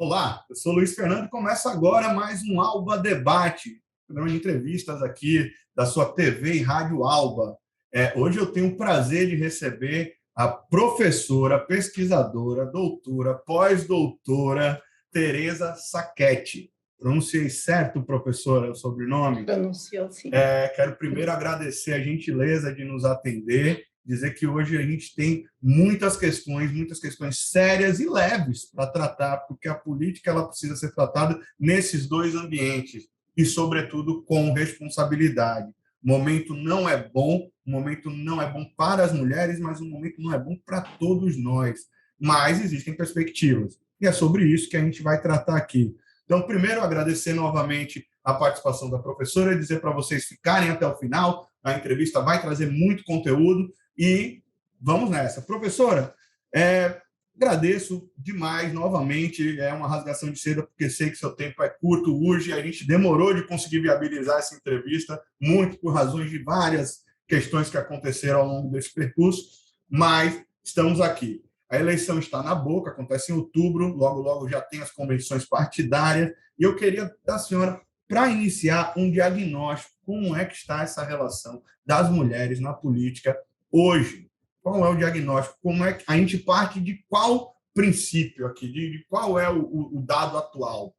Olá, eu sou Luiz Fernando e começa agora mais um Alba Debate, programa de entrevistas aqui da sua TV e Rádio Alba. Hoje eu tenho o prazer de receber a professora, pesquisadora, doutora, pós-doutora Tereza Sacchetti. Pronunciei certo, professora, o sobrenome? Pronunciou, sim. Quero primeiro agradecer a gentileza de nos atender, dizer que hoje a gente tem muitas questões sérias e leves para tratar, porque a política ela precisa ser tratada nesses dois ambientes e, sobretudo, com responsabilidade. O momento não é bom, o momento não é bom para as mulheres, mas o momento não é bom para todos nós. Mas existem perspectivas. E é sobre isso que a gente vai tratar aqui. Então, primeiro, agradecer novamente a participação da professora e dizer para vocês ficarem até o final. A entrevista vai trazer muito conteúdo e vamos nessa. Professora, agradeço demais novamente. É uma rasgação de seda, porque sei que seu tempo é curto, urge. A gente demorou de conseguir viabilizar essa entrevista, muito por razões de várias questões que aconteceram ao longo desse percurso, mas estamos aqui. A eleição está na boca, acontece em outubro, logo, logo já tem as convenções partidárias, e eu queria da senhora, para iniciar, um diagnóstico, como é que está essa relação das mulheres na política hoje? Qual é o diagnóstico? Como é que a gente parte de qual princípio aqui, de qual é o dado atual?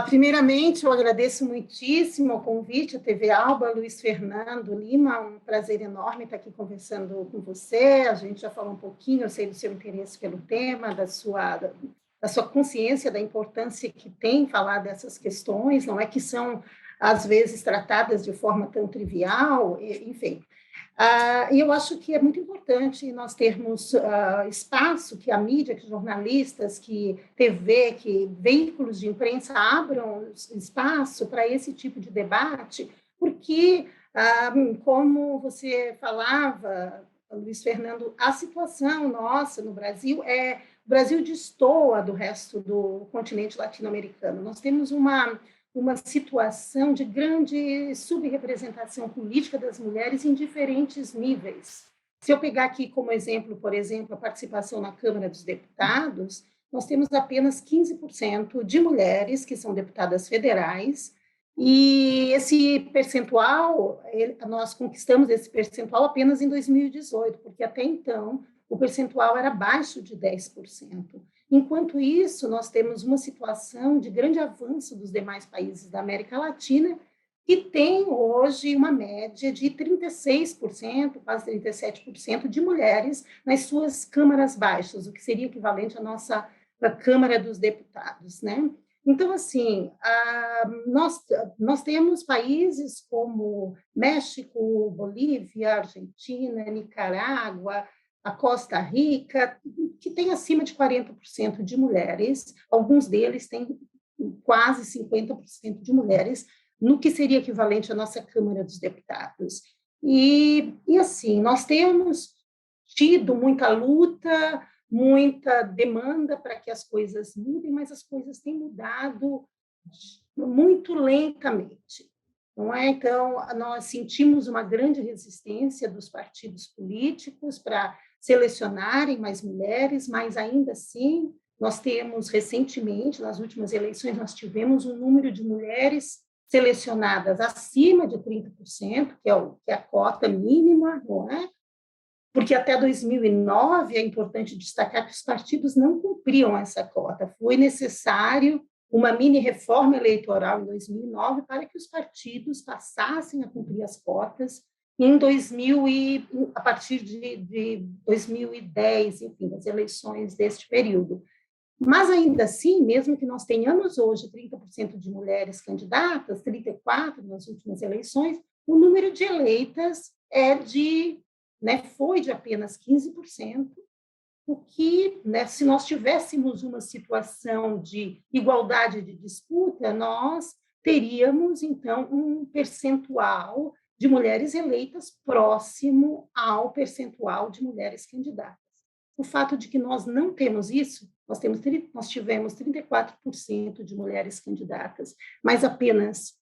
Primeiramente, eu agradeço muitíssimo o convite, a TV Alba, Luiz Fernando Lima, um prazer enorme estar aqui conversando com você. A gente já falou um pouquinho, eu sei do seu interesse pelo tema, da sua consciência da importância que tem falar dessas questões, não é que são, às vezes, tratadas de forma tão trivial, enfim. E eu acho que é muito importante nós termos espaço, que a mídia, que jornalistas, que TV, que veículos de imprensa abram espaço para esse tipo de debate, porque, como você falava, Luiz Fernando, a situação nossa no Brasil o Brasil destoa do resto do continente latino-americano. Nós temos uma situação de grande subrepresentação política das mulheres em diferentes níveis. Se eu pegar aqui como exemplo, por exemplo, a participação na Câmara dos Deputados, nós temos apenas 15% de mulheres que são deputadas federais, e esse percentual, nós conquistamos esse percentual apenas em 2018, porque até então o percentual era abaixo de 10%. Enquanto isso, nós temos uma situação de grande avanço dos demais países da América Latina, que tem hoje uma média de 36%, quase 37% de mulheres nas suas câmaras baixas, o que seria equivalente à nossa Câmara dos Deputados, né? Então, assim, nós temos países como México, Bolívia, Argentina, Nicarágua, a Costa Rica, que tem acima de 40% de mulheres, alguns deles têm quase 50% de mulheres, no que seria equivalente à nossa Câmara dos Deputados. E assim, nós temos tido muita luta, muita demanda para que as coisas mudem, mas as coisas têm mudado muito lentamente. Não é? Então, nós sentimos uma grande resistência dos partidos políticos para selecionarem mais mulheres, mas ainda assim, nós temos recentemente, nas últimas eleições, nós tivemos um número de mulheres selecionadas acima de 30%, que é a cota mínima, não é? Porque até 2009, é importante destacar que os partidos não cumpriam essa cota. Foi necessário uma mini-reforma eleitoral em 2009 para que os partidos passassem a cumprir as cotas a partir de 2010, enfim, as eleições deste período. Mas, ainda assim, mesmo que nós tenhamos hoje 30% de mulheres candidatas, 34% nas últimas eleições, o número de eleitas foi de apenas 15%, o que, se nós tivéssemos uma situação de igualdade de disputa, nós teríamos, então, um percentual de mulheres eleitas próximo ao percentual de mulheres candidatas. O fato de que nós não temos isso, nós tivemos 34% de mulheres candidatas, mas apenas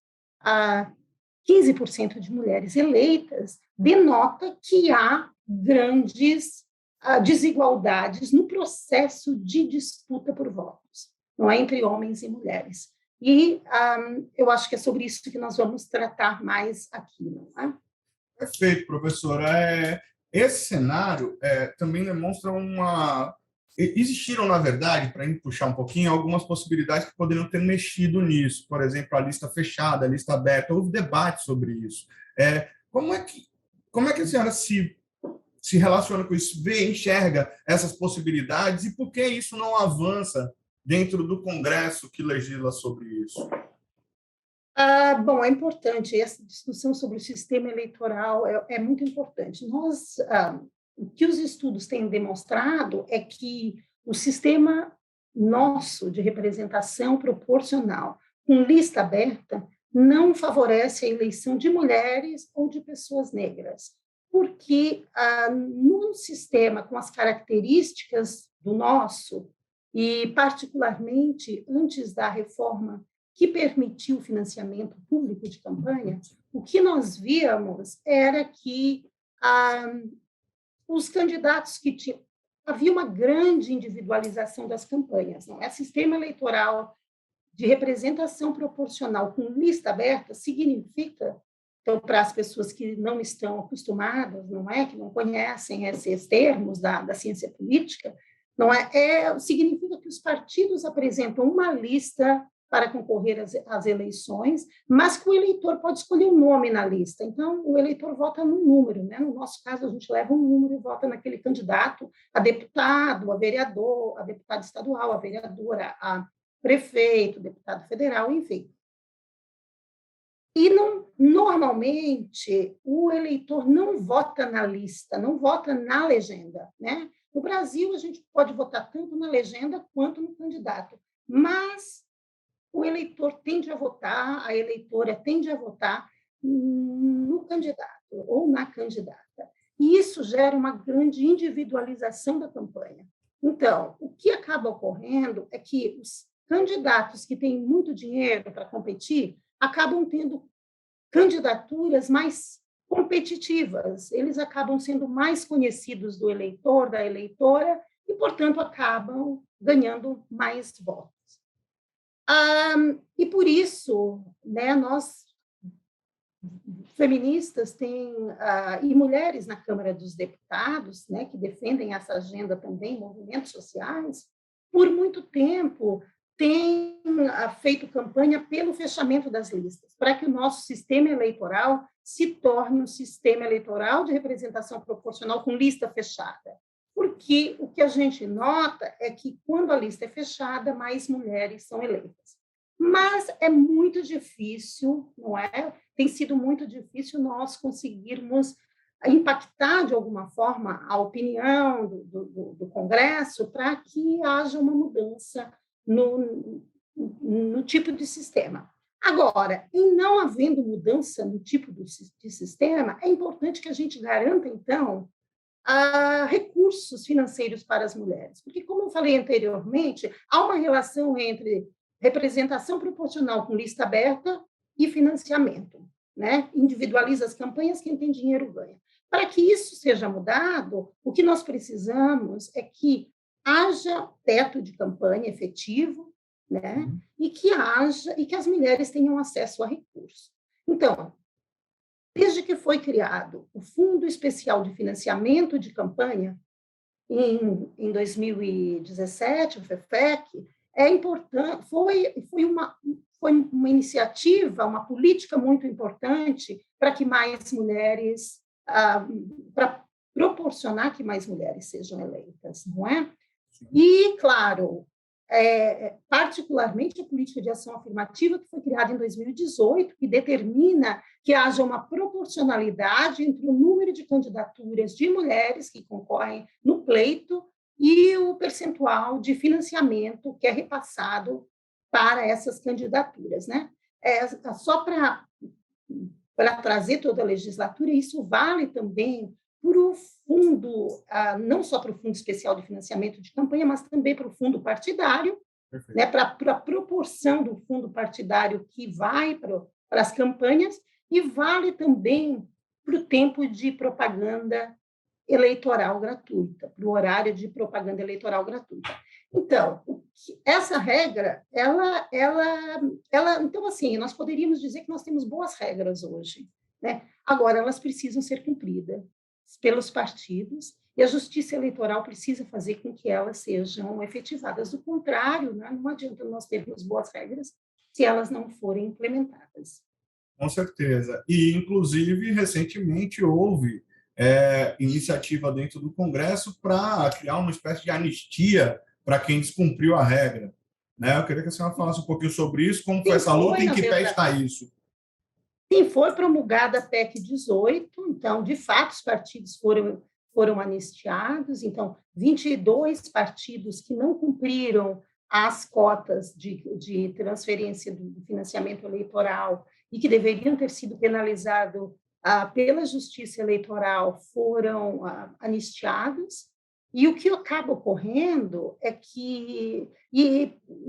15% de mulheres eleitas, denota que há grandes desigualdades no processo de disputa por votos, não é, entre homens e mulheres. E eu acho que é sobre isso que nós vamos tratar mais aqui, não é? Perfeito, professora. Esse cenário também demonstra uma... Existiram, na verdade, para puxar um pouquinho, algumas possibilidades que poderiam ter mexido nisso. Por exemplo, a lista fechada, a lista aberta. Houve debate sobre isso. Como é que a senhora se relaciona com isso, enxerga essas possibilidades e por que isso não avança dentro do Congresso que legisla sobre isso? Bom, é importante, essa discussão sobre o sistema eleitoral é muito importante. O que os estudos têm demonstrado é que o sistema nosso de representação proporcional, com lista aberta, não favorece a eleição de mulheres ou de pessoas negras, porque num sistema com as características do nosso, e particularmente antes da reforma que permitiu o financiamento público de campanha, o que nós víamos era que os candidatos que tinham... Havia uma grande individualização das campanhas. Não é? Sistema eleitoral de representação proporcional com lista aberta significa, então, para as pessoas que não estão acostumadas, não é, que não conhecem esses termos da ciência política, não é, significa que os partidos apresentam uma lista para concorrer às eleições, mas que o eleitor pode escolher um nome na lista. Então, o eleitor vota num número, né? No nosso caso, a gente leva um número e vota naquele candidato a deputado, a vereador, a deputado estadual, a vereadora, a prefeito, deputado federal, enfim. E normalmente o eleitor não vota na lista, não vota na legenda, né? No Brasil, a gente pode votar tanto na legenda quanto no candidato, mas o eleitor tende a votar, a eleitora tende a votar no candidato ou na candidata. E isso gera uma grande individualização da campanha. Então, o que acaba ocorrendo é que os candidatos que têm muito dinheiro para competir acabam tendo candidaturas mais competitivas, eles acabam sendo mais conhecidos do eleitor, da eleitora, e, portanto, acabam ganhando mais votos. E por isso, né, nós, feministas, e mulheres na Câmara dos Deputados, né, que defendem essa agenda também, movimentos sociais, por muito tempo têm feito campanha pelo fechamento das listas, para que o nosso sistema eleitoral se torne um sistema eleitoral de representação proporcional com lista fechada. Porque o que a gente nota é que, quando a lista é fechada, mais mulheres são eleitas. Mas é muito difícil, não é? Tem sido muito difícil nós conseguirmos impactar, de alguma forma, a opinião do Congresso para que haja uma mudança no tipo de sistema. Agora, em não havendo mudança no tipo de sistema, é importante que a gente garanta, então, recursos financeiros para as mulheres. Porque, como eu falei anteriormente, há uma relação entre representação proporcional com lista aberta e financiamento, né? Individualiza as campanhas, quem tem dinheiro ganha. Para que isso seja mudado, o que nós precisamos é que haja teto de campanha efetivo, né? E que as mulheres tenham acesso a recursos. Então, desde que foi criado o Fundo Especial de Financiamento de Campanha, em 2017, o FEFEC, é importante, foi uma iniciativa, uma política muito importante para que mais mulheres, para proporcionar que mais mulheres sejam eleitas, não é? E, claro, particularmente a política de ação afirmativa, que foi criada em 2018, que determina que haja uma proporcionalidade entre o número de candidaturas de mulheres que concorrem no pleito e o percentual de financiamento que é repassado para essas candidaturas, né? Só para trazer toda a legislatura, isso vale também para o fundo, não só para o Fundo Especial de Financiamento de Campanha, mas também para o fundo partidário, né, para a proporção do fundo partidário que vai para as campanhas, e vale também para o tempo de propaganda eleitoral gratuita, para o horário de propaganda eleitoral gratuita. Então, essa regra, então, assim, nós poderíamos dizer que nós temos boas regras hoje, né? Agora, elas precisam ser cumpridas pelos partidos e a justiça eleitoral precisa fazer com que elas sejam efetivadas. Do contrário, né, não adianta nós termos boas regras se elas não forem implementadas. Com certeza. E, inclusive, recentemente houve iniciativa dentro do Congresso para criar uma espécie de anistia para quem descumpriu a regra. Né? Eu queria que a senhora falasse um pouquinho sobre isso, como foi essa luta e em que pé está isso. Sim, foi promulgada a PEC 18, então, de fato, os partidos foram anistiados, então, 22 partidos que não cumpriram as cotas de transferência do financiamento eleitoral e que deveriam ter sido penalizados pela Justiça Eleitoral foram anistiados, e o que acaba ocorrendo é que,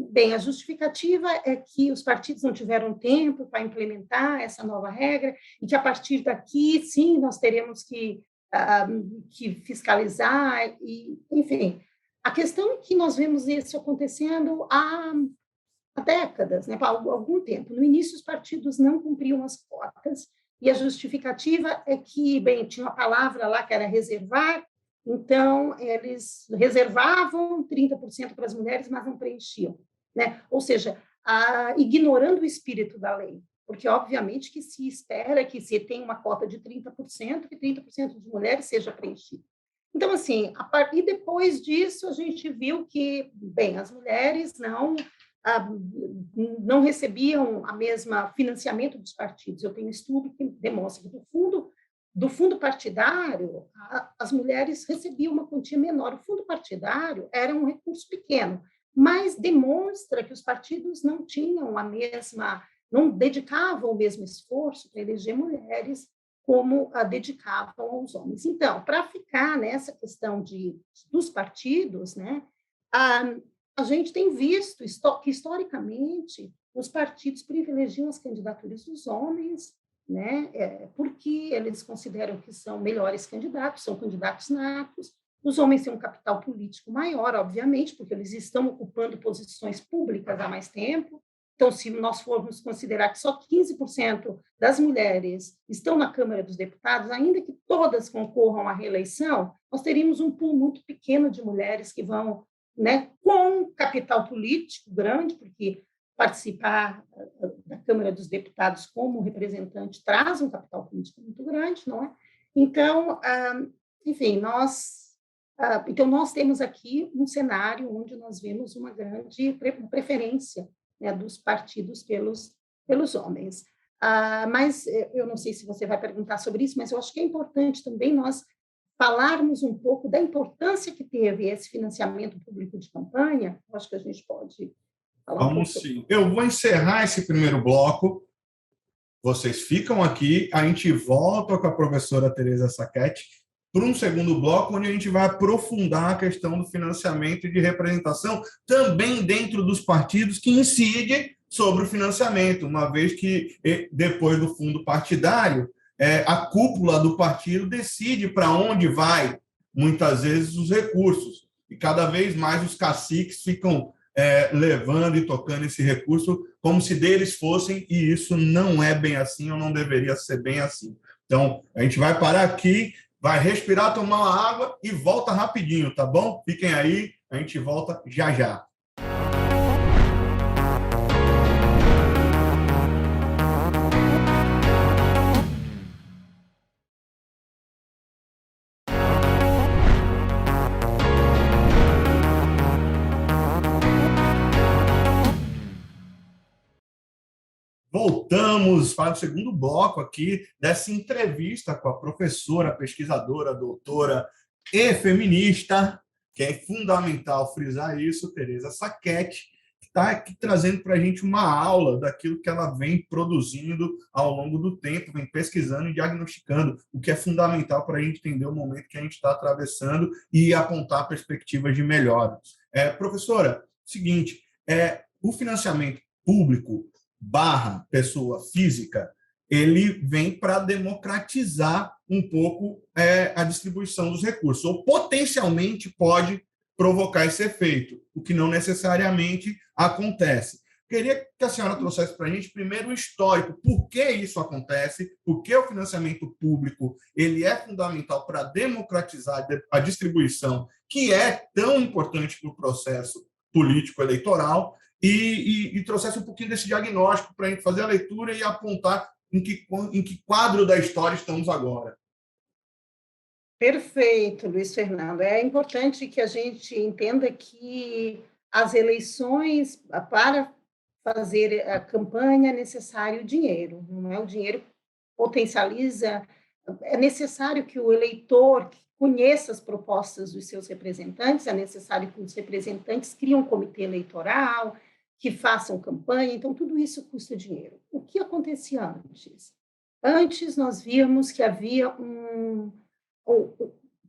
bem, a justificativa é que os partidos não tiveram tempo para implementar essa nova regra e que, a partir daqui, sim, nós teremos que fiscalizar, e, enfim. A questão é que nós vemos isso acontecendo há décadas, né, há algum tempo. No início, os partidos não cumpriam as cotas, e a justificativa é que, bem, tinha uma palavra lá que era reservar, então eles reservavam 30% para as mulheres, mas não preenchiam, né? Ou seja, ignorando o espírito da lei, porque, obviamente, que se espera que se tem uma cota de 30%, que 30% de mulheres seja preenchido. Então, assim, e depois disso, a gente viu que, bem, as mulheres não recebiam a mesma financiamento dos partidos. Eu tenho estudo que demonstra que do fundo partidário, as mulheres recebiam uma quantia menor. O fundo partidário era um recurso pequeno, mas demonstra que os partidos não tinham não dedicavam o mesmo esforço para eleger mulheres como dedicavam aos homens. Então, para ficar nessa questão dos partidos, né, a gente tem visto que, historicamente, os partidos privilegiam as candidaturas dos homens, né, porque eles consideram que são melhores candidatos, são candidatos natos. Os homens têm um capital político maior, obviamente, porque eles estão ocupando posições públicas há mais tempo. Então, se nós formos considerar que só 15% das mulheres estão na Câmara dos Deputados, ainda que todas concorram à reeleição, nós teríamos um pool muito pequeno de mulheres que vão, né, com capital político grande, porque participar da Câmara dos Deputados como representante traz um capital político muito grande, não é? Então, enfim, então nós temos aqui um cenário onde nós vemos uma grande preferência, né, dos partidos pelos homens. Mas eu não sei se você vai perguntar sobre isso, mas eu acho que é importante também nós falarmos um pouco da importância que teve esse financiamento público de campanha. Eu acho que a gente pode falar um pouco. Vamos sim. Eu vou encerrar esse primeiro bloco. Vocês ficam aqui, a gente volta com a professora Tereza Sacchetti para um segundo bloco, onde a gente vai aprofundar a questão do financiamento e de representação, também dentro dos partidos, que incide sobre o financiamento, uma vez que, depois do fundo partidário, a cúpula do partido decide para onde vai, muitas vezes, os recursos. E cada vez mais os caciques ficam levando e tocando esse recurso como se deles fossem, e isso não é bem assim, ou não deveria ser bem assim. Então, a gente vai parar aqui, vai respirar, tomar uma água e volta rapidinho, tá bom? Fiquem aí, a gente volta já já. Voltamos para o segundo bloco aqui dessa entrevista com a professora, pesquisadora, doutora e feminista, que é fundamental frisar isso, Tereza Sacchetti, que está aqui trazendo para a gente uma aula daquilo que ela vem produzindo ao longo do tempo, vem pesquisando e diagnosticando, o que é fundamental para a gente entender o momento que a gente está atravessando e apontar perspectivas de melhora. Professora, seguinte, o financiamento público / pessoa física, ele vem para democratizar um pouco a distribuição dos recursos, ou potencialmente pode provocar esse efeito, o que não necessariamente acontece. Queria que a senhora trouxesse para a gente, primeiro, o histórico, por que isso acontece, por que o financiamento público ele é fundamental para democratizar a distribuição, que é tão importante para o processo político-eleitoral, e trouxesse um pouquinho desse diagnóstico para a gente fazer a leitura e apontar em que quadro da história estamos agora. Perfeito, Luiz Fernando. É importante que a gente entenda que as eleições, para fazer a campanha, é necessário dinheiro, não é? O dinheiro potencializa, é necessário que o eleitor conheça as propostas dos seus representantes, é necessário que os representantes criem um comitê eleitoral, que façam campanha, então tudo isso custa dinheiro. O que acontecia antes? Antes nós víamos que havia a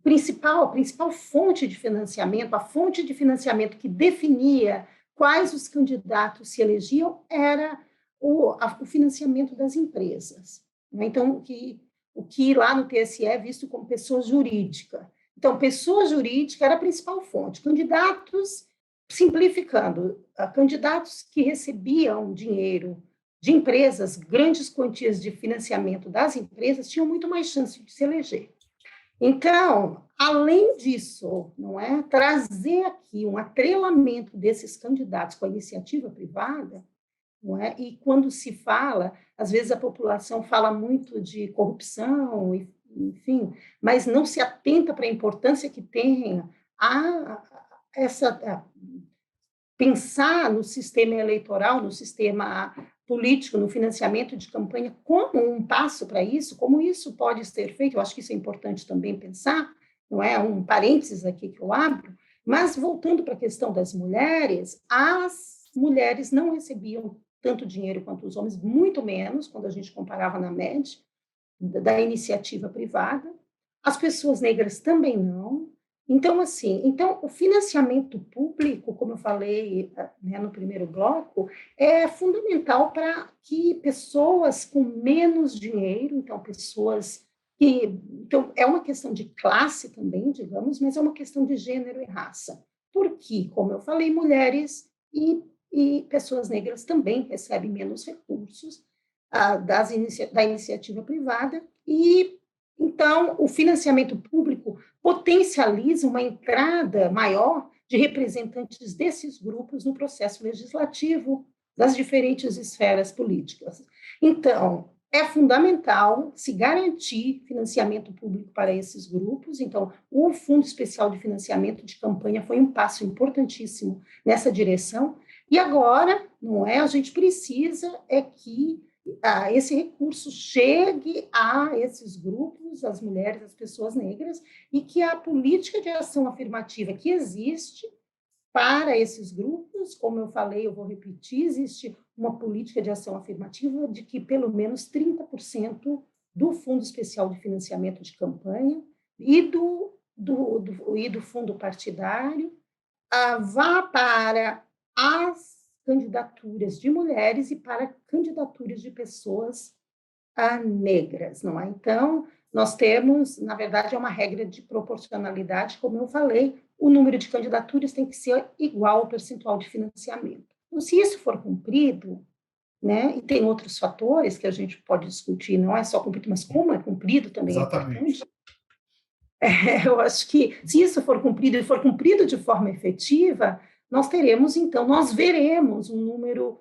principal fonte de financiamento, a fonte de financiamento que definia quais os candidatos se elegiam, era o financiamento das empresas. Então, o que lá no TSE é visto como pessoa jurídica. Então, pessoa jurídica era a principal fonte. Candidatos, simplificando, candidatos que recebiam dinheiro de empresas, grandes quantias de financiamento das empresas, tinham muito mais chance de se eleger. Então, além disso, não é, trazer aqui um atrelamento desses candidatos com a iniciativa privada, não é? E quando se fala, às vezes a população fala muito de corrupção, enfim, mas não se atenta para a importância que tem pensar no sistema eleitoral, no sistema político, no financiamento de campanha, como um passo para isso, como isso pode ser feito. Eu acho que isso é importante também pensar, não é um parênteses aqui que eu abro, mas voltando para a questão das mulheres, as mulheres não recebiam tanto dinheiro quanto os homens, muito menos, quando a gente comparava na média da iniciativa privada, as pessoas negras também não. Então, assim, o financiamento público, como eu falei, né, no primeiro bloco, é fundamental para que pessoas com menos dinheiro, então, é uma questão de classe também, digamos, mas é uma questão de gênero e raça. Porque, como eu falei, mulheres e pessoas negras também recebem menos recursos da iniciativa privada e, então, o financiamento público potencializa uma entrada maior de representantes desses grupos no processo legislativo das diferentes esferas políticas. Então, é fundamental se garantir financiamento público para esses grupos. Então, o Fundo Especial de Financiamento de Campanha foi um passo importantíssimo nessa direção. E agora, não é? A gente precisa que esse recurso chegue a esses grupos, as mulheres, as pessoas negras, e que a política de ação afirmativa que existe para esses grupos, como eu falei, eu vou repetir, existe uma política de ação afirmativa de que pelo menos 30% do Fundo Especial de Financiamento de Campanha e do fundo partidário vá para as candidaturas de mulheres e para candidaturas de pessoas negras, não é? Então, nós temos, na verdade, é uma regra de proporcionalidade, como eu falei, o número de candidaturas tem que ser igual ao percentual de financiamento. Então, se isso for cumprido, né, e tem outros fatores que a gente pode discutir, não é só cumprido, mas como é cumprido também Exatamente. É importante. Eu acho que, se isso for cumprido e for cumprido de forma efetiva, nós veremos um número,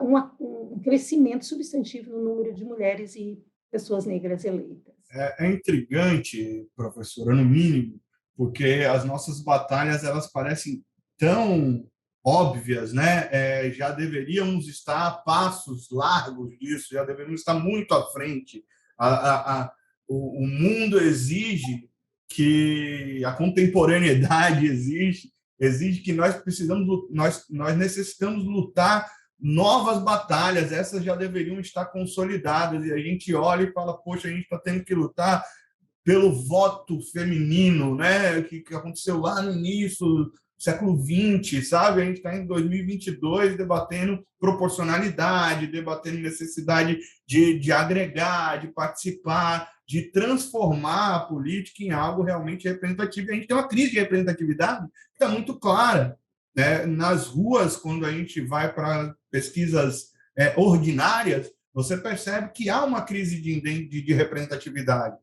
um crescimento substantivo no número de mulheres e pessoas negras eleitas. É intrigante, professora, no mínimo, porque as nossas batalhas elas parecem tão óbvias, né? Já deveríamos estar a passos largos disso, já deveríamos estar muito à frente. O mundo exige que a contemporaneidade exige que nós necessitamos lutar novas batalhas, essas já deveriam estar consolidadas, e a gente olha e fala, poxa, a gente está tendo que lutar pelo voto feminino, né? Que aconteceu lá no início, século XX, sabe? A gente está em 2022 debatendo proporcionalidade, debatendo necessidade de agregar, de participar, de transformar a política em algo realmente representativo. A gente tem uma crise de representatividade que está muito clara, né? Nas ruas, quando a gente vai para pesquisas ordinárias, você percebe que há uma crise de representatividade.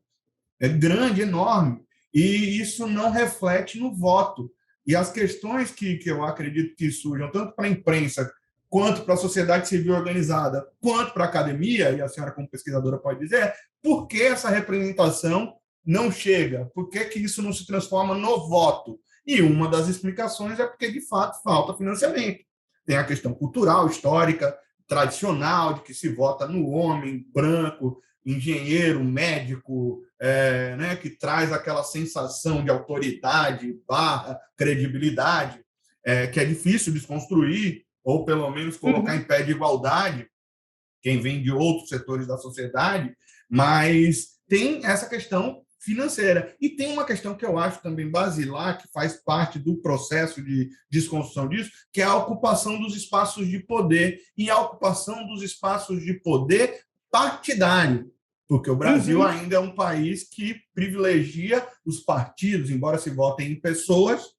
É grande, enorme, e isso não reflete no voto. E as questões que eu acredito que surjam, tanto para a imprensa, quanto para a sociedade civil organizada, quanto para a academia, e a senhora como pesquisadora pode dizer, por que essa representação não chega? Por que isso não se transforma no voto? E uma das explicações é porque, de fato, falta financiamento. Tem a questão cultural, histórica, tradicional, de que se vota no homem branco, engenheiro, médico, né, que traz aquela sensação de autoridade barra credibilidade, que é difícil desconstruir, ou pelo menos colocar em pé de igualdade quem vem de outros setores da sociedade, mas tem essa questão financeira. E tem uma questão que eu acho também basilar, que faz parte do processo de desconstrução disso, que é a ocupação dos espaços de poder, e a ocupação dos espaços de poder partidário, porque o Brasil ainda é um país que privilegia os partidos, embora se vote em pessoas,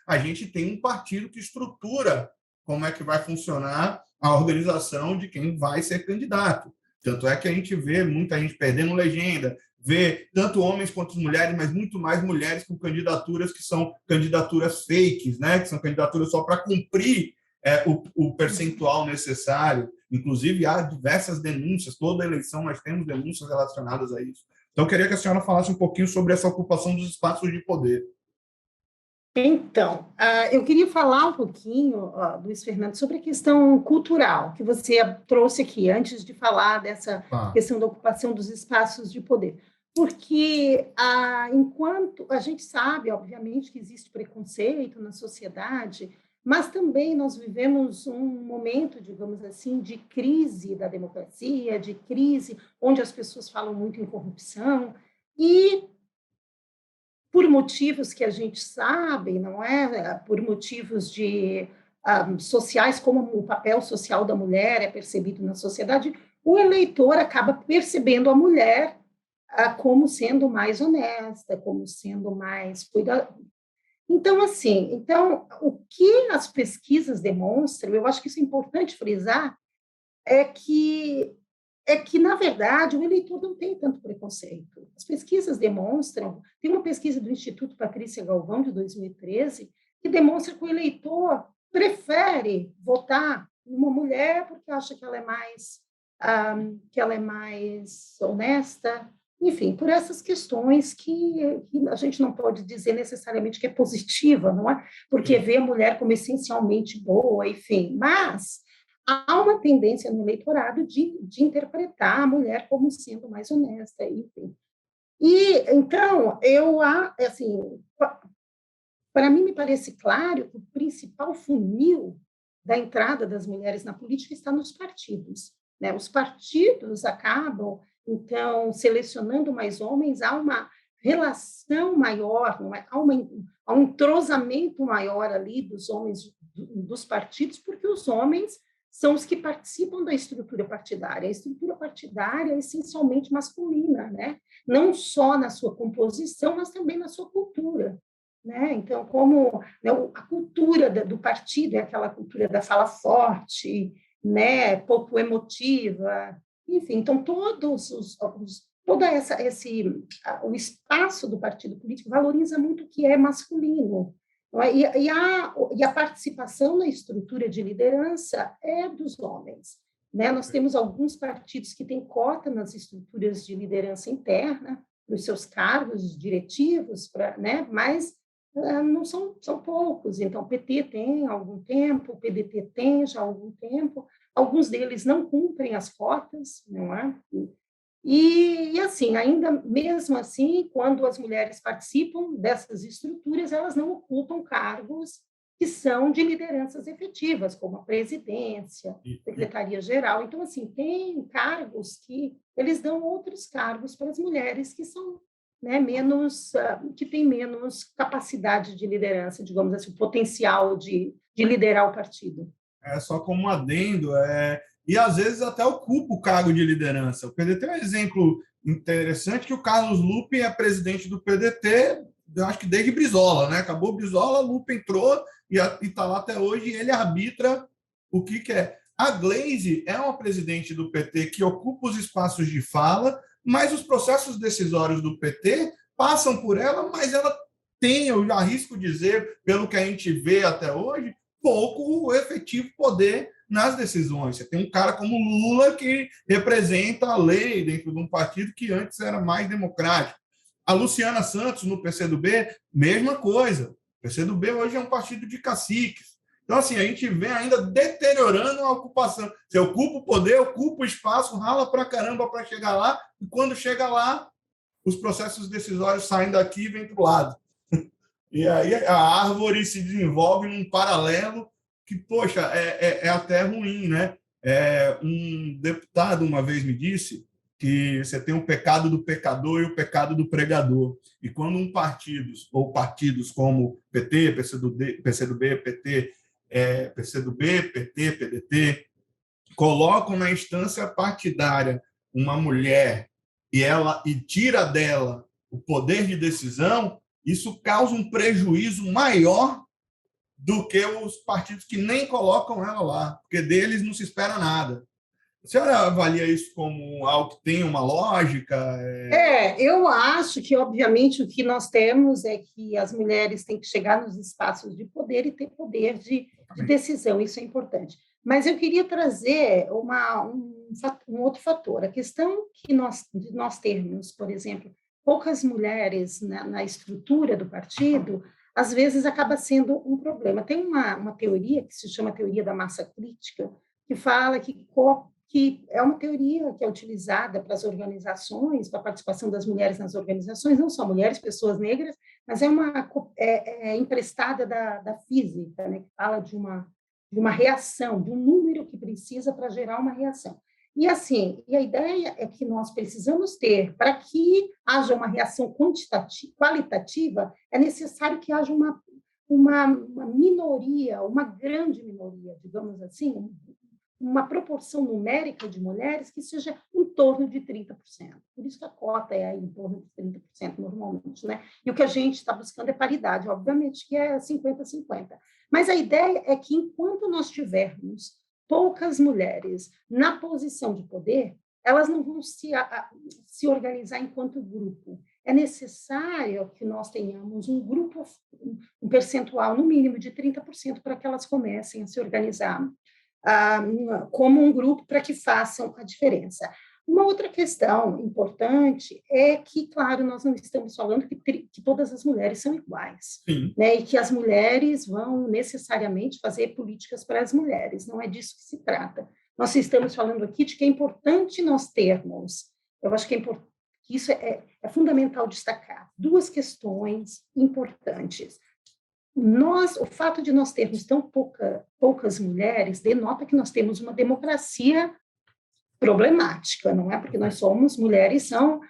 a gente tem um partido que estrutura como é que vai funcionar a organização de quem vai ser candidato. Tanto é que a gente vê muita gente perdendo legenda, vê tanto homens quanto mulheres, mas muito mais mulheres com candidaturas que são candidaturas fakes, né? Que são candidaturas só para cumprir o percentual necessário. Inclusive, há diversas denúncias, toda eleição nós temos denúncias relacionadas a isso. Então, eu queria que a senhora falasse um pouquinho sobre essa ocupação dos espaços de poder. Então, eu queria falar um pouquinho, Luiz Fernando, sobre a questão cultural que você trouxe aqui, antes de falar dessa questão da ocupação dos espaços de poder. Porque, enquanto a gente sabe, obviamente, que existe preconceito na sociedade, mas também nós vivemos um momento, digamos assim, de crise da democracia, de crise onde as pessoas falam muito em corrupção, e por motivos que a gente sabe, não é? Por motivos sociais, como o papel social da mulher é percebido na sociedade, o eleitor acaba percebendo a mulher como sendo mais honesta, como sendo mais cuidadosa. Então, assim, o que as pesquisas demonstram, eu acho que isso é importante frisar, é que na verdade, o eleitor não tem tanto preconceito. As pesquisas demonstram, tem uma pesquisa do Instituto Patrícia Galvão, de 2013, que demonstra que o eleitor prefere votar numa mulher porque acha que ela é mais honesta, enfim, por essas questões que a gente não pode dizer necessariamente que é positiva, não é? Porque vê a mulher como essencialmente boa, enfim, mas há uma tendência no eleitorado de interpretar a mulher como sendo mais honesta, enfim. E, então, assim, para mim me parece claro que o principal funil da entrada das mulheres na política está nos partidos, né? Os partidos acabam, então, selecionando mais homens, há uma relação maior, há um entrosamento maior ali dos homens dos partidos, porque os homens são os que participam da estrutura partidária. A estrutura partidária é essencialmente masculina, né? Não só na sua composição, mas também na sua cultura. Né? Então, como, né, a cultura do partido é aquela cultura da fala forte, né, pouco emotiva, enfim, então o espaço do partido político valoriza muito o que é masculino, não é? E a participação na estrutura de liderança é dos homens. Né? Nós temos alguns partidos que têm cota nas estruturas de liderança interna, nos seus cargos diretivos, né? Mas não são poucos. Então, o PT tem há algum tempo, o PDT tem já há algum tempo, alguns deles não cumprem as cotas, não é? E assim, ainda mesmo assim, quando as mulheres participam dessas estruturas, elas não ocupam cargos que são de lideranças efetivas, como a presidência, secretaria-geral. Então, assim, tem cargos que eles dão outros cargos para as mulheres que são né, que tem menos capacidade de liderança, digamos assim, o potencial de liderar o partido. Só como um adendo, e às vezes até ocupa o cargo de liderança. O PDT é um exemplo interessante que o Carlos Lupe é presidente do PDT, eu acho que desde Brizola, né? Acabou Brizola, Lupe entrou e está lá até hoje e ele arbitra o que quer. A Gleisi é uma presidente do PT que ocupa os espaços de fala, mas os processos decisórios do PT passam por ela, mas ela tem, eu arrisco dizer, pelo que a gente vê até hoje, pouco efetivo poder nas decisões. Você tem um cara como Lula que representa a lei dentro de um partido que antes era mais democrático. A Luciana Santos, no PCdoB, mesma coisa. O PCdoB hoje é um partido de caciques. Então, assim, a gente vem ainda deteriorando a ocupação. Você ocupa o poder, ocupa o espaço, rala pra caramba para chegar lá, e quando chega lá, os processos decisórios saem daqui e vêm para o lado. E aí a árvore se desenvolve num paralelo que, poxa, é até ruim, né? Um deputado uma vez me disse que você tem o pecado do pecador e o pecado do pregador. E quando ou partidos como PT, PCdoB, PT, PCdoB, PT, PDT, colocam na instância partidária uma mulher e tira dela o poder de decisão, isso causa um prejuízo maior do que os partidos que nem colocam ela lá, porque deles não se espera nada. A senhora avalia isso como algo que tem uma lógica? Eu acho que, obviamente, o que nós temos é que as mulheres têm que chegar nos espaços de poder e ter poder de decisão, isso é importante. Mas eu queria trazer um outro fator, a questão de nós termos, por exemplo, poucas mulheres na estrutura do partido, às vezes acaba sendo um problema. Tem uma teoria que se chama teoria da massa crítica, que fala que é uma teoria que é utilizada para as organizações, para a participação das mulheres nas organizações, não só mulheres, pessoas negras, mas é emprestada da física, né, que fala de uma reação, de um número que precisa para gerar uma reação. E assim, a ideia é que nós precisamos ter, para que haja uma reação qualitativa, é necessário que haja uma minoria, uma grande minoria, digamos assim, uma proporção numérica de mulheres que seja em torno de 30%. Por isso que a cota é em torno de 30% normalmente, né? E o que a gente está buscando é paridade, obviamente que é 50-50. Mas a ideia é que enquanto nós tivermos poucas mulheres na posição de poder, elas não vão se organizar enquanto grupo. É necessário que nós tenhamos um grupo, um percentual no mínimo de 30% para que elas comecem a se organizar como um grupo para que façam a diferença. Uma outra questão importante é que, claro, nós não estamos falando que todas as mulheres são iguais, né? E que as mulheres vão necessariamente fazer políticas para as mulheres, não é disso que se trata. Nós estamos falando aqui de que é importante nós termos, eu acho que isso é fundamental destacar, duas questões importantes. O fato de nós termos tão poucas mulheres denota que nós temos uma democracia problemática, não é? Porque nós somos mulheres, são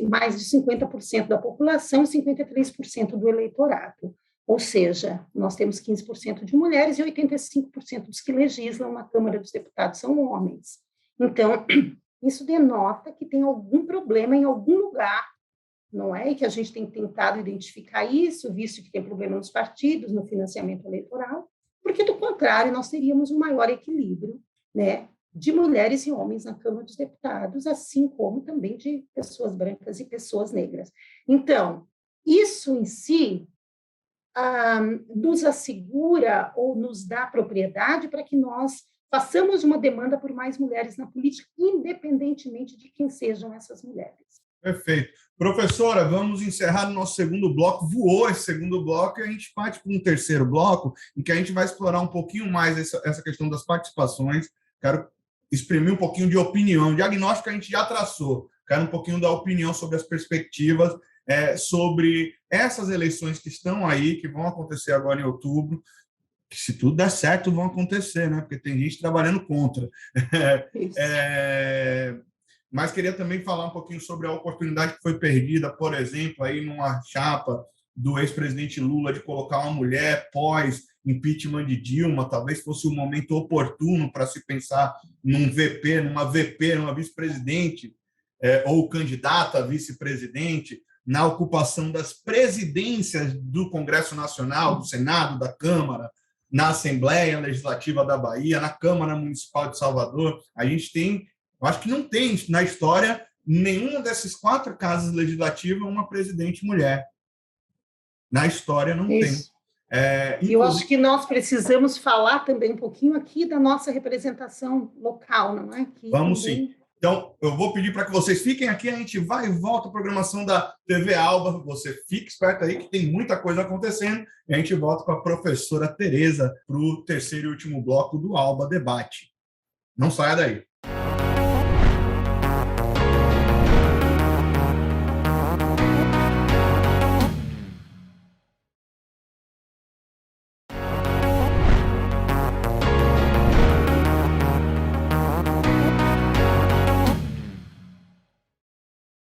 mais de 50% da população e 53% do eleitorado. Ou seja, nós temos 15% de mulheres e 85% dos que legislam na Câmara dos Deputados são homens. Então, isso denota que tem algum problema em algum lugar, não é? E que a gente tem tentado identificar isso, visto que tem problema nos partidos, no financiamento eleitoral, porque, do contrário, nós teríamos um maior equilíbrio, né, de mulheres e homens na Câmara dos Deputados, assim como também de pessoas brancas e pessoas negras. Então, isso em si nos assegura ou nos dá propriedade para que nós façamos uma demanda por mais mulheres na política, independentemente de quem sejam essas mulheres. Perfeito. Professora, vamos encerrar o nosso segundo bloco. Voou esse segundo bloco e a gente parte para um terceiro bloco, em que a gente vai explorar um pouquinho mais essa questão das participações. Quero exprimir um pouquinho de opinião. Diagnóstico a gente já traçou. Quero um pouquinho da opinião sobre as perspectivas, sobre essas eleições que estão aí, que vão acontecer agora em outubro, que, se tudo der certo, vão acontecer, né? Porque tem gente trabalhando contra. mas queria também falar um pouquinho sobre a oportunidade que foi perdida, por exemplo, aí numa chapa do ex-presidente Lula de colocar uma mulher pós impeachment de Dilma, talvez fosse o momento oportuno para se pensar num VP, numa vice-presidente, ou candidata a vice-presidente, na ocupação das presidências do Congresso Nacional, do Senado, da Câmara, na Assembleia Legislativa da Bahia, na Câmara Municipal de Salvador. A gente tem, eu acho que não tem na história nenhuma desses 4 casas legislativas uma presidente mulher. Na história não tem. Isso. Eu acho que nós precisamos falar também um pouquinho aqui da nossa representação local, não é? Que vamos também... sim. Então, eu vou pedir para que vocês fiquem aqui, a gente vai e volta a programação da TV Alba. Você fique esperto aí, que tem muita coisa acontecendo. E a gente volta com a professora Tereza para o terceiro e último bloco do Alba Debate. Não saia daí.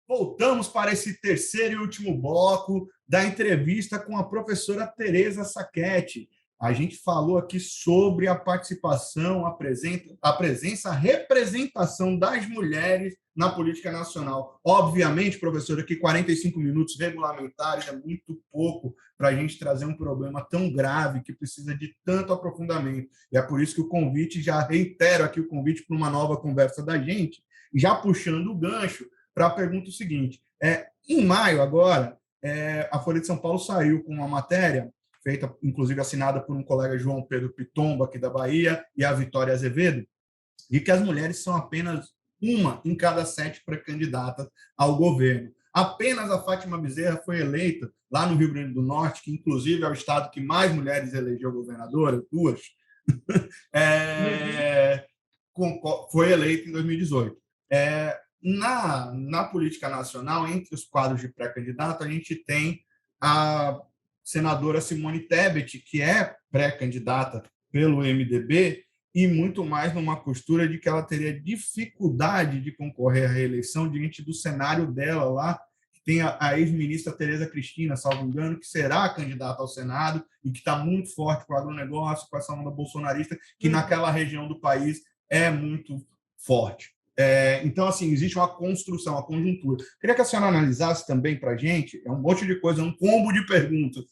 Voltamos para esse terceiro e último bloco da entrevista com a professora Tereza Sacchetti. A gente falou aqui sobre a participação, a presença, a representação das mulheres na política nacional. Obviamente, professora, que 45 minutos regulamentares é muito pouco para a gente trazer um problema tão grave que precisa de tanto aprofundamento. E é por isso que o convite, já reitero aqui o convite para uma nova conversa da gente, já puxando o gancho para a pergunta seguinte. Em maio, agora, a Folha de São Paulo saiu com uma matéria, feita, inclusive, assinada por um colega João Pedro Pitombo, aqui da Bahia, e a Vitória Azevedo, de que as mulheres são apenas uma em cada 7 pré-candidatas ao governo. Apenas a Fátima Bezerra foi eleita lá no Rio Grande do Norte, que, inclusive, é o estado que mais mulheres elegeu governadora, 2, foi eleita em 2018. Na política nacional, entre os quadros de pré-candidato, a gente tem a senadora Simone Tebet, que é pré-candidata pelo MDB, e muito mais numa postura de que ela teria dificuldade de concorrer à reeleição diante do cenário dela lá, que tem a ex-ministra Tereza Cristina, salvo engano, que será candidata ao Senado e que está muito forte com o agronegócio, com essa onda bolsonarista, que naquela região do país é muito forte. Então, assim, existe uma construção, uma conjuntura. Queria que a senhora analisasse também para a gente, é um monte de coisa, um combo de perguntas.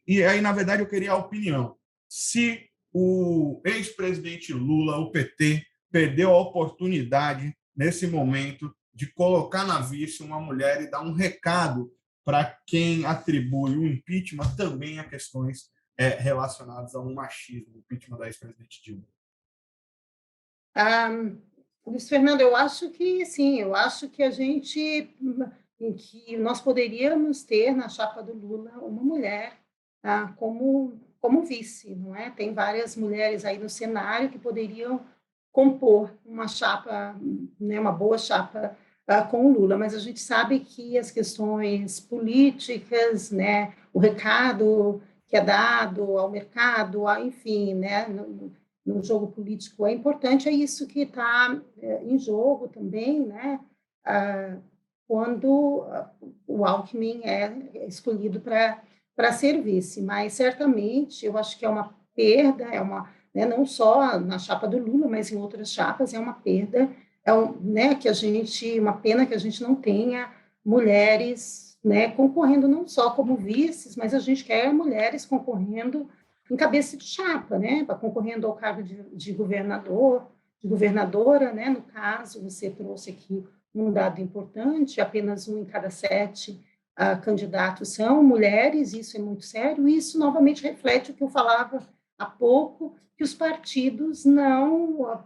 E aí, na verdade, eu queria a opinião. Se o ex-presidente Lula, o PT, perdeu a oportunidade, nesse momento, de colocar na vice uma mulher e dar um recado para quem atribui o impeachment também a questões relacionadas ao machismo, o impeachment da ex-presidente Dilma. Luiz Fernando, eu acho que sim, eu acho que que nós poderíamos ter na chapa do Lula uma mulher como vice, não é? Tem várias mulheres aí no cenário que poderiam compor uma chapa, né, uma boa chapa com o Lula, mas a gente sabe que as questões políticas, né, o recado que é dado ao mercado, enfim, né, no jogo político é importante, é isso que está em jogo também, né, quando o Alckmin é escolhido para ser vice, mas certamente eu acho que é uma perda, né, não só na chapa do Lula, mas em outras chapas, é uma perda, né, uma pena que a gente não tenha mulheres, né, concorrendo não só como vices, mas a gente quer mulheres concorrendo em cabeça de chapa, né, concorrendo ao cargo de governador, de governadora, né, no caso, você trouxe aqui um dado importante, apenas 1 em cada 7 candidatos são mulheres, isso é muito sério, e isso novamente reflete o que eu falava há pouco, que os partidos não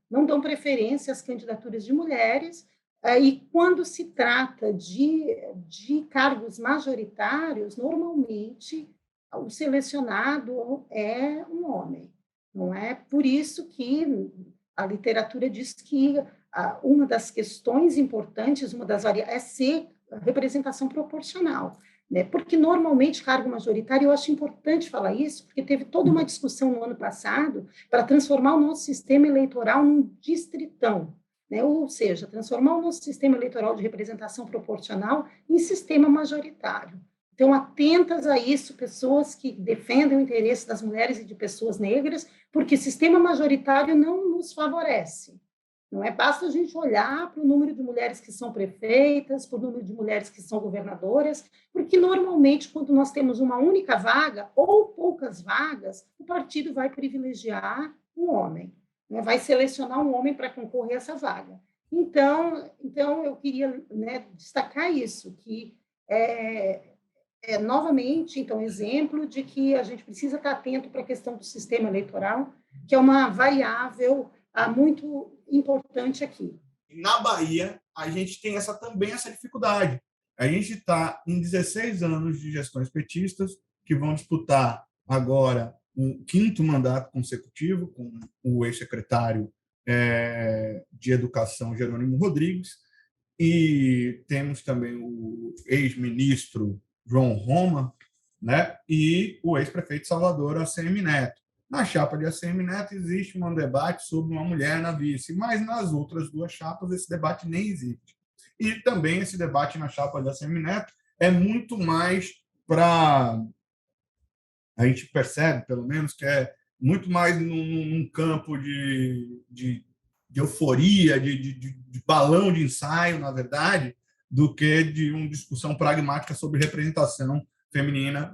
dão preferência às candidaturas de mulheres, e quando se trata de cargos majoritários, normalmente o selecionado é um homem. Não é por isso que a literatura diz que uma das questões importantes, uma das variáveis, é ser representação proporcional. né? Porque, normalmente, cargo majoritário, eu acho importante falar isso, porque teve toda uma discussão no ano passado para transformar o nosso sistema eleitoral num distritão, né? Ou seja, transformar o nosso sistema eleitoral de representação proporcional em sistema majoritário. Então, atentas a isso, pessoas que defendem o interesse das mulheres e de pessoas negras, porque sistema majoritário não nos favorece. Não é? Basta a gente olhar para o número de mulheres que são prefeitas, para o número de mulheres que são governadoras, porque, normalmente, quando nós temos uma única vaga ou poucas vagas, o partido vai privilegiar um homem, né? Vai selecionar um homem para concorrer a essa vaga. Então eu queria, né, destacar isso, que novamente, então, exemplo de que a gente precisa estar atento para a questão do sistema eleitoral, que é uma variável muito importante aqui. Na Bahia, a gente tem também essa dificuldade. A gente está em 16 anos de gestões petistas, que vão disputar agora um quinto mandato consecutivo, com o ex-secretário de Educação, Jerônimo Rodrigues, e temos também o ex-ministro João Roma, né, e o ex-prefeito de Salvador, ACM Neto. Na chapa de ACM Neto existe um debate sobre uma mulher na vice, mas nas outras duas chapas esse debate nem existe. E também esse debate na chapa de ACM Neto é muito mais para... A gente percebe, pelo menos, que é muito mais num campo de euforia, de balão de ensaio, na verdade, do que de uma discussão pragmática sobre representação feminina,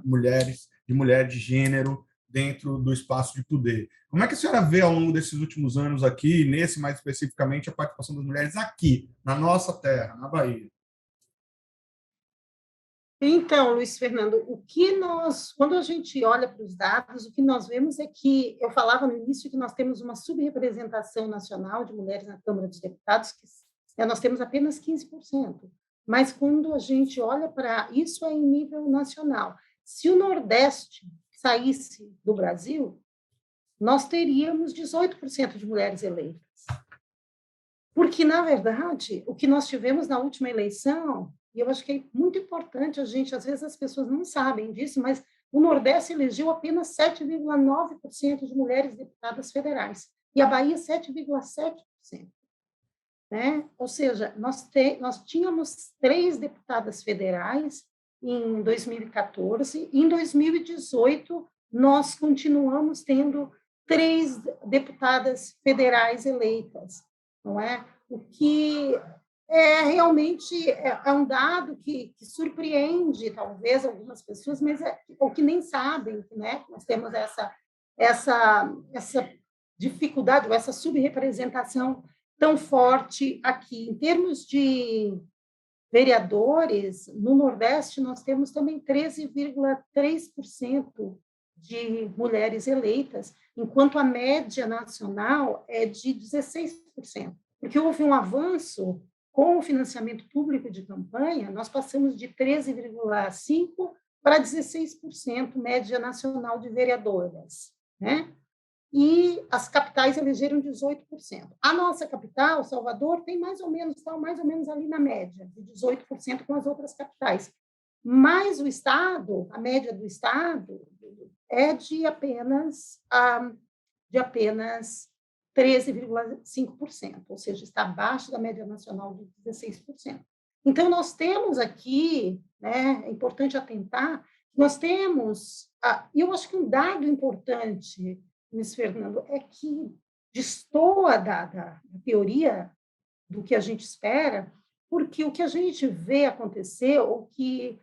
de mulher de gênero dentro do espaço de poder. Como é que a senhora vê ao longo desses últimos anos aqui, nesse mais especificamente, a participação das mulheres aqui, na nossa terra, na Bahia? Então, Luiz Fernando, quando a gente olha para os dados, o que nós vemos é que, eu falava no início que nós temos uma subrepresentação nacional de mulheres na Câmara dos Deputados, que nós temos apenas 15%. Mas quando a gente olha para isso em nível nacional, se o Nordeste saísse do Brasil, nós teríamos 18% de mulheres eleitas. Porque, na verdade, o que nós tivemos na última eleição, e eu acho que é muito importante, às vezes as pessoas não sabem disso, mas o Nordeste elegeu apenas 7,9% de mulheres deputadas federais, e a Bahia 7,7%. Né? Ou seja, nós tínhamos 3 deputadas federais em 2014, e em 2018 nós continuamos tendo 3 deputadas federais eleitas, não é? O que realmente é um dado que surpreende, talvez, algumas pessoas, mas ou que nem sabem, né? Nós temos essa dificuldade, ou essa subrepresentação tão forte aqui. Em termos de vereadores, no Nordeste, nós temos também 13,3% de mulheres eleitas, enquanto a média nacional é de 16%. Porque houve um avanço com o financiamento público de campanha, nós passamos de 13,5% para 16% média nacional de vereadoras, né? E as capitais elegeram 18%. A nossa capital, Salvador, tem está mais ou menos ali na média, de 18% com as outras capitais. Mas o Estado, a média do Estado, é de apenas 13,5%, ou seja, está abaixo da média nacional de 16%. Então, nós temos aqui, né, é importante atentar, nós temos, e eu acho que um dado importante, Luiz Fernando, é que destoa da teoria do que a gente espera, porque o que a gente vê acontecer, ou que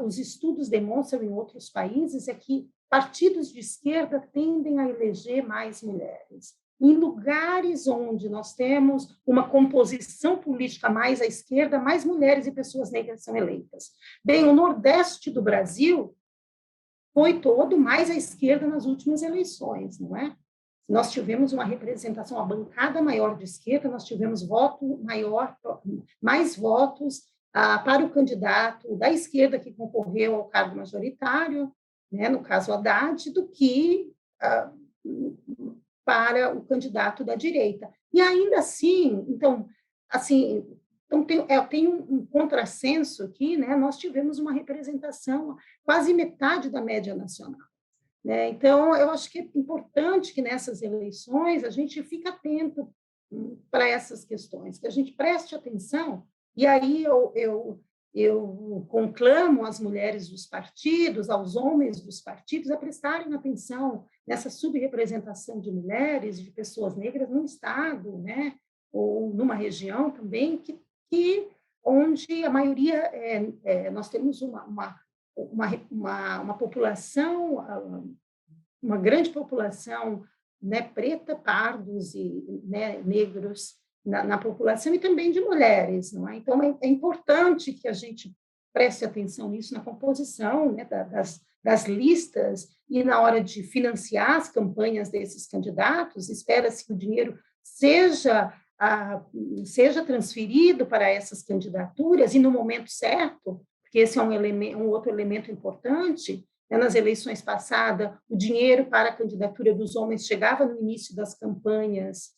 os estudos demonstram em outros países, é que partidos de esquerda tendem a eleger mais mulheres. Em lugares onde nós temos uma composição política mais à esquerda, mais mulheres e pessoas negras são eleitas. Bem, o Nordeste do Brasil foi todo mais à esquerda nas últimas eleições, não é? Nós tivemos uma representação, uma bancada maior de esquerda, nós tivemos mais votos para o candidato da esquerda que concorreu ao cargo majoritário, né, no caso Haddad, do que para o candidato da direita. E ainda assim, então, assim, Então, tem um contrassenso aqui, né? Nós tivemos uma representação quase metade da média nacional, né? Então, eu acho que é importante que nessas eleições a gente fique atento para essas questões, que a gente preste atenção, e aí eu conclamo as mulheres dos partidos, aos homens dos partidos, a prestarem atenção nessa subrepresentação de mulheres, de pessoas negras no Estado, né? Ou numa região também onde a maioria nós temos uma população, uma grande população, né, preta, pardos e, né, negros na população, e também de mulheres, não é? Então é importante que a gente preste atenção nisso na composição, né, das listas, e na hora de financiar as campanhas desses candidatos, espera-se que o dinheiro seja transferido para essas candidaturas e no momento certo, porque esse é um outro elemento importante, né? Nas eleições passadas, o dinheiro para a candidatura dos homens chegava no início das campanhas,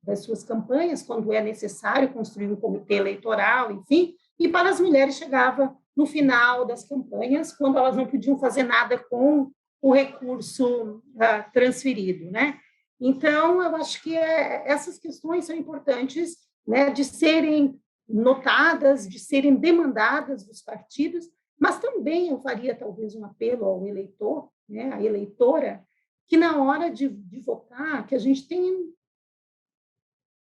das suas campanhas, quando é necessário construir um comitê eleitoral, enfim, e para as mulheres chegava no final das campanhas, quando elas não podiam fazer nada com o recurso transferido, né? Então, eu acho que essas questões são importantes, né, de serem notadas, de serem demandadas dos partidos, mas também eu faria talvez um apelo ao eleitor, né, à eleitora, que na hora de votar, que a gente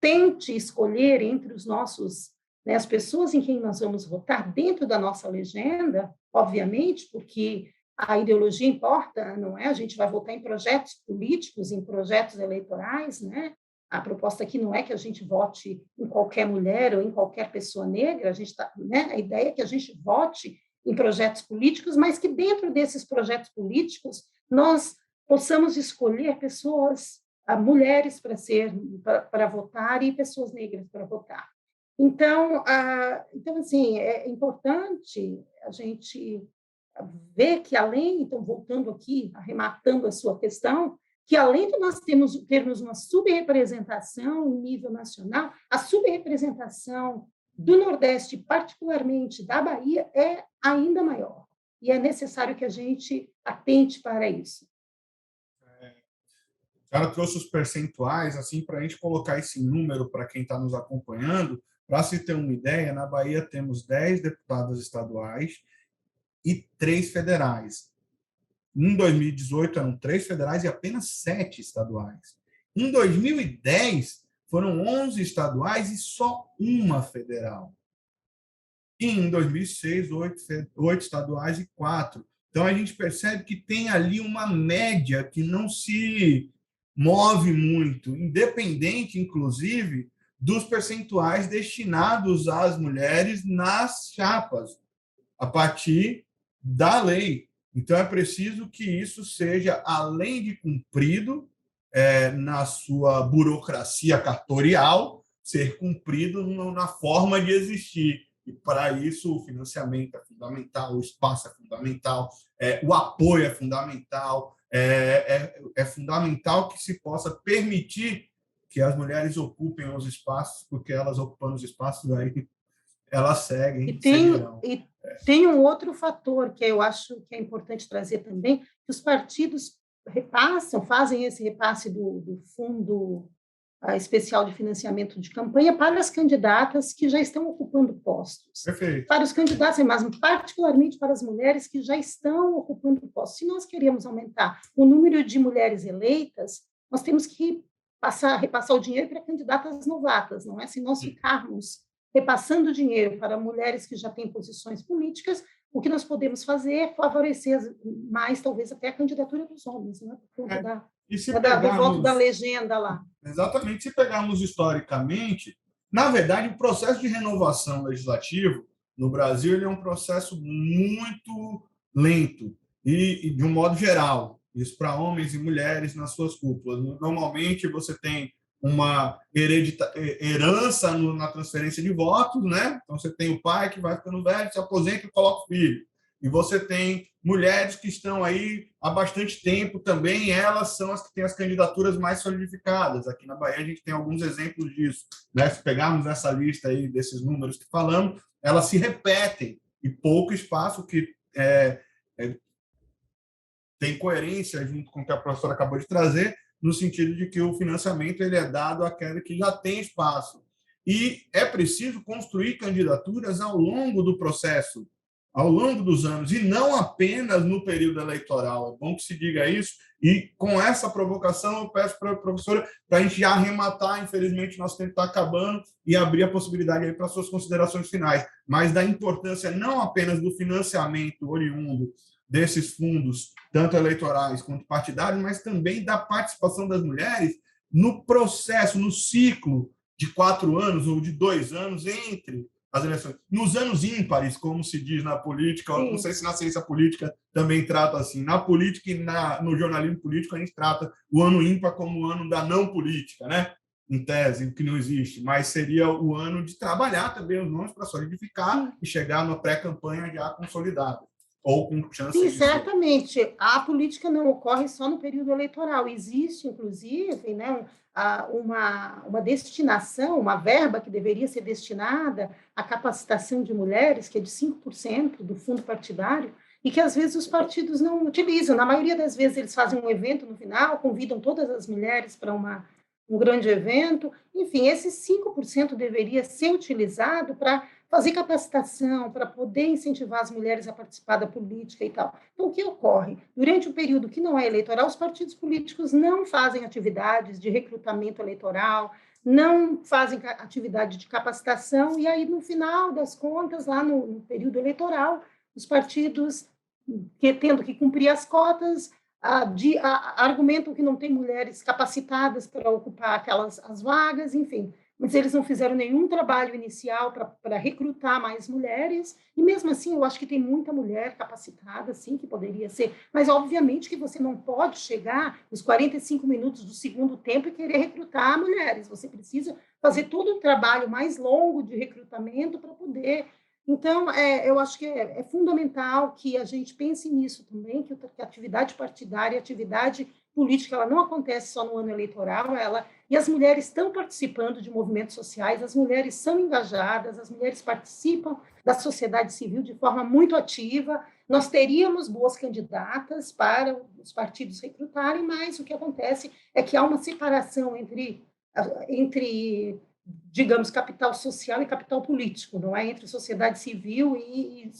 tente escolher entre os nossos, né, as pessoas em quem nós vamos votar dentro da nossa legenda, obviamente, porque a ideologia importa, não é? A gente vai votar em projetos políticos, em projetos eleitorais, né? A proposta aqui não é que a gente vote em qualquer mulher ou em qualquer pessoa negra, né? A ideia é que a gente vote em projetos políticos, mas que dentro desses projetos políticos nós possamos escolher pessoas, mulheres para votar e pessoas negras para votar. Então, assim, é importante a gente ver que então, voltando aqui, arrematando a sua questão, que além de nós termos uma subrepresentação em nível nacional, a subrepresentação do Nordeste, particularmente da Bahia, é ainda maior. E é necessário que a gente atente para isso. O cara trouxe os percentuais assim para a gente colocar esse número para quem está nos acompanhando. Para se ter uma ideia, na Bahia temos 10 deputadas estaduais e 3 federais. Em 2018 eram 3 federais e apenas 7 estaduais. Em 2010 foram 11 estaduais e só uma federal. E em 2006, 8 estaduais e 4. Então a gente percebe que tem ali uma média que não se move muito, independente, inclusive, dos percentuais destinados às mulheres nas chapas, a partir da lei. Então, é preciso que isso seja, além de cumprido na sua burocracia cartorial, ser cumprido na forma de existir. E, para isso, o financiamento é fundamental, o espaço é fundamental, o apoio é fundamental, é fundamental que se possa permitir que as mulheres ocupem os espaços, porque elas ocupando os espaços, aí elas seguem. E tem um outro fator que eu acho que é importante trazer também, que os partidos fazem esse repasse do Fundo Especial de Financiamento de Campanha para as candidatas que já estão ocupando postos. Perfeito. Para os candidatos, mas particularmente para as mulheres que já estão ocupando postos. Se nós queremos aumentar o número de mulheres eleitas, nós temos que repassar o dinheiro para candidatas novatas, não é? Se nós ficarmos repassando dinheiro para mulheres que já têm posições políticas, o que nós podemos fazer é favorecer mais, talvez, até a candidatura dos homens, né? Por conta do voto da legenda lá. Exatamente. Se pegarmos historicamente, na verdade, o processo de renovação legislativo no Brasil ele é um processo muito lento e de um modo geral, isso para homens e mulheres nas suas cúpulas. Normalmente, você tem uma herança na transferência de votos, né? Então, você tem o pai que vai ficando velho, se aposenta e coloca o filho. e você tem mulheres que estão aí há bastante tempo também, elas são as que têm as candidaturas mais solidificadas. Aqui na Bahia a gente tem alguns exemplos disso, né? Se pegarmos essa lista aí desses números que falamos, elas se repetem, e pouco espaço que tem coerência junto com o que a professora acabou de trazer, no sentido de que o financiamento ele é dado àquele que já tem espaço. E é preciso construir candidaturas ao longo do processo, ao longo dos anos, e não apenas no período eleitoral. É bom que se diga isso. E com essa provocação, eu peço para a professora para a gente já arrematar. Infelizmente, nosso tempo está acabando e abrir a possibilidade aí para suas considerações finais, mas da importância não apenas do financiamento oriundo desses fundos, tanto eleitorais quanto partidários, mas também da participação das mulheres no processo, no ciclo de 4 anos ou de 2 anos entre as eleições. Nos anos ímpares, como se diz na política, não sei se na ciência política também trata assim. Na política e no jornalismo político, a gente trata o ano ímpar como o ano da não política, né? Em tese, que não existe, mas seria o ano de trabalhar também os nomes para solidificar e chegar na pré-campanha já consolidada, ou com chance Sim, de certamente. Ser. A política não ocorre só no período eleitoral. Existe, inclusive, né, uma destinação, uma verba que deveria ser destinada à capacitação de mulheres, que é de 5% do fundo partidário, e que às vezes os partidos não utilizam. Na maioria das vezes eles fazem um evento no final, convidam todas as mulheres para um grande evento. Enfim, esses 5% deveria ser utilizado para fazer capacitação, para poder incentivar as mulheres a participar da política e tal. Então, o que ocorre? Durante o período que não é eleitoral, os partidos políticos não fazem atividades de recrutamento eleitoral, não fazem atividade de capacitação, e aí, no final das contas, lá no período eleitoral, os partidos, tendo que cumprir as cotas, argumentam que não tem mulheres capacitadas para ocupar as vagas, enfim, mas eles não fizeram nenhum trabalho inicial para recrutar mais mulheres, e mesmo assim eu acho que tem muita mulher capacitada, sim, que poderia ser, mas obviamente que você não pode chegar nos 45 minutos do segundo tempo e querer recrutar mulheres, você precisa fazer todo o trabalho mais longo de recrutamento para poder. Então, eu acho que é fundamental que a gente pense nisso também, que a atividade partidária, a atividade política, ela não acontece só no ano eleitoral, e as mulheres estão participando de movimentos sociais, as mulheres são engajadas, as mulheres participam da sociedade civil de forma muito ativa. Nós teríamos boas candidatas para os partidos recrutarem, mas o que acontece é que há uma separação entre digamos, capital social e capital político, não é? Entre sociedade civil e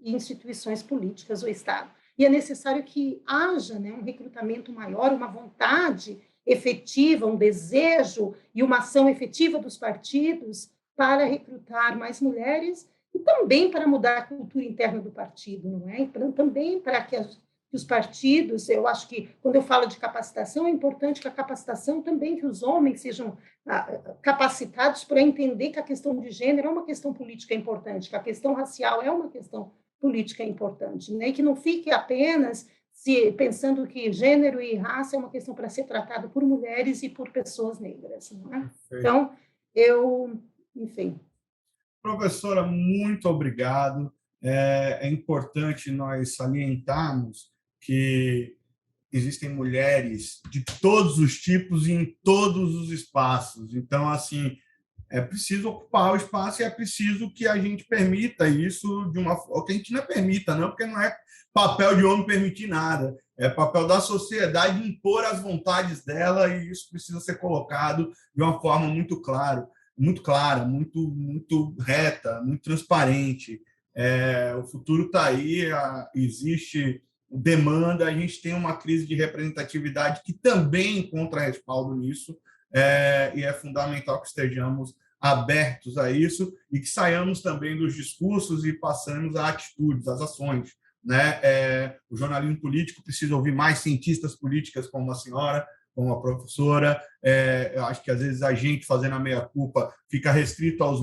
instituições políticas, o Estado. E é necessário que haja, né, um recrutamento maior, uma vontade efetiva, um desejo e uma ação efetiva dos partidos para recrutar mais mulheres e também para mudar a cultura interna do partido, não é? E também para que os partidos, eu acho que quando eu falo de capacitação, é importante que a capacitação também, que os homens sejam capacitados para entender que a questão de gênero é uma questão política importante, que a questão racial é uma questão política importante, né? E que não fique apenas pensando que gênero e raça é uma questão para ser tratada por mulheres e por pessoas negras, não é? Então, enfim. Professora, muito obrigado. É importante nós salientarmos que existem mulheres de todos os tipos e em todos os espaços. Então, assim, é preciso ocupar o espaço e é preciso que a gente permita isso de uma forma que a gente não permita, não, porque não é papel de homem permitir nada. É papel da sociedade impor as vontades dela, e isso precisa ser colocado de uma forma muito clara, muito reta, muito transparente. O futuro está aí, existe demanda, a gente tem uma crise de representatividade que também encontra respaldo nisso, e é fundamental que estejamos abertos a isso e que saiamos também dos discursos e passemos a atitudes, às ações, né? O jornalismo político precisa ouvir mais cientistas políticas como a senhora, como a professora. Eu acho que às vezes a gente fazendo a meia-culpa fica restrito às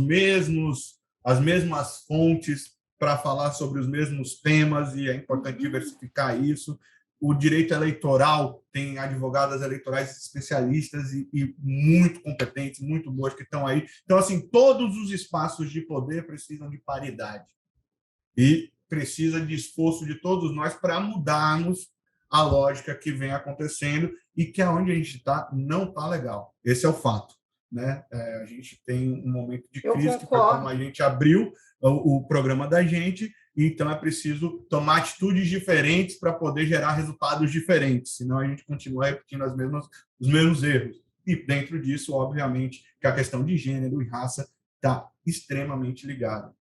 mesmas fontes para falar sobre os mesmos temas, e é importante diversificar isso. O direito eleitoral tem advogadas eleitorais especialistas e muito competentes, muito boas, que estão aí. Então, assim, todos os espaços de poder precisam de paridade. E precisa de esforço de todos nós para mudarmos a lógica que vem acontecendo e que aonde a gente está não está legal. Esse é o fato, né? A gente tem um momento de Eu crise, que foi como a concordo. gente abriu o programa da gente, então é preciso tomar atitudes diferentes para poder gerar resultados diferentes, senão a gente continua repetindo os mesmos erros. E dentro disso, obviamente, que a questão de gênero e raça está extremamente ligada.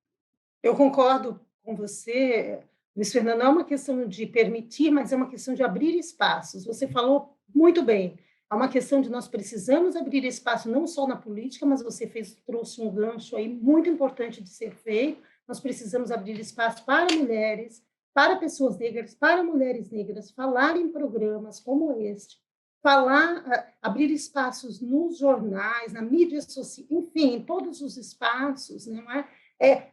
Eu concordo com você, Luiz Fernando, não é uma questão de permitir, mas é uma questão de abrir espaços. Você falou muito bem. É uma questão de nós precisamos abrir espaço não só na política, mas você trouxe um gancho aí muito importante de ser feito. Nós precisamos abrir espaço para mulheres, para pessoas negras, para mulheres negras, falar em programas como este, abrir espaços nos jornais, na mídia social, enfim, em todos os espaços, não é?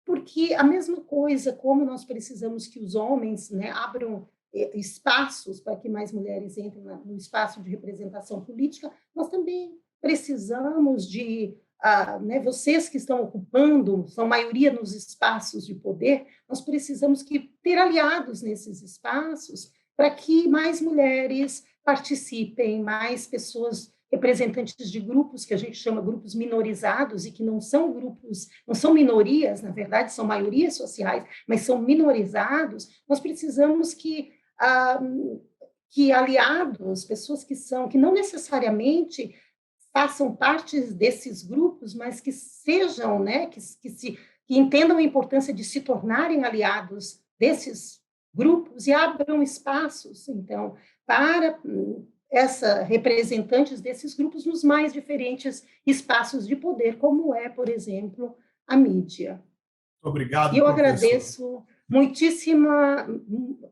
Porque a mesma coisa, como nós precisamos que os homens, né, abram espaços para que mais mulheres entrem no espaço de representação política, nós também precisamos de, né, vocês que estão ocupando, são maioria nos espaços de poder, nós precisamos ter aliados nesses espaços para que mais mulheres participem, mais pessoas representantes de grupos que a gente chama grupos minorizados e que não são grupos, não são minorias, na verdade, são maiorias sociais, mas são minorizados, nós precisamos que aliados, pessoas que não necessariamente façam parte desses grupos, mas que sejam, né, que entendam a importância de se tornarem aliados desses grupos e abram espaços, então, para representantes desses grupos nos mais diferentes espaços de poder, como é, por exemplo, a mídia. Obrigado, E eu professor. agradeço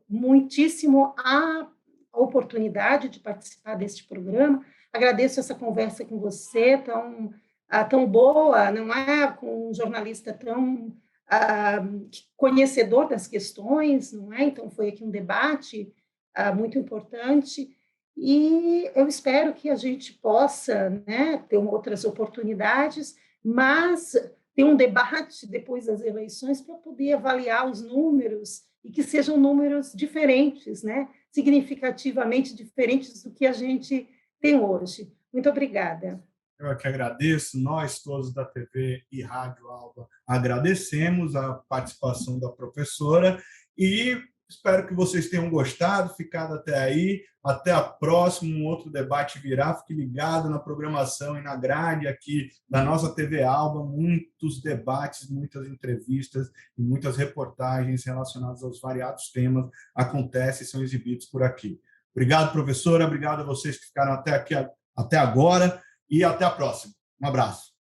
muitíssimo a oportunidade de participar deste programa. Agradeço essa conversa com você, tão boa, não é? Com um jornalista tão conhecedor das questões, não é? Então, foi aqui um debate muito importante. E eu espero que a gente possa, né, ter outras oportunidades, mas ter um debate depois das eleições para poder avaliar os números e que sejam números diferentes, né, significativamente diferentes do que a gente tem hoje. Muito obrigada. Eu que agradeço, nós todos da TV e Rádio Alba agradecemos a participação da professora e espero que vocês tenham gostado, ficado até aí. Até a próxima, um outro debate virá. Fique ligado na programação e na grade aqui da nossa TV Alba. Muitos debates, muitas entrevistas e muitas reportagens relacionadas aos variados temas acontecem e são exibidos por aqui. Obrigado, professora. Obrigado a vocês que ficaram até aqui, até agora. E até a próxima. Um abraço.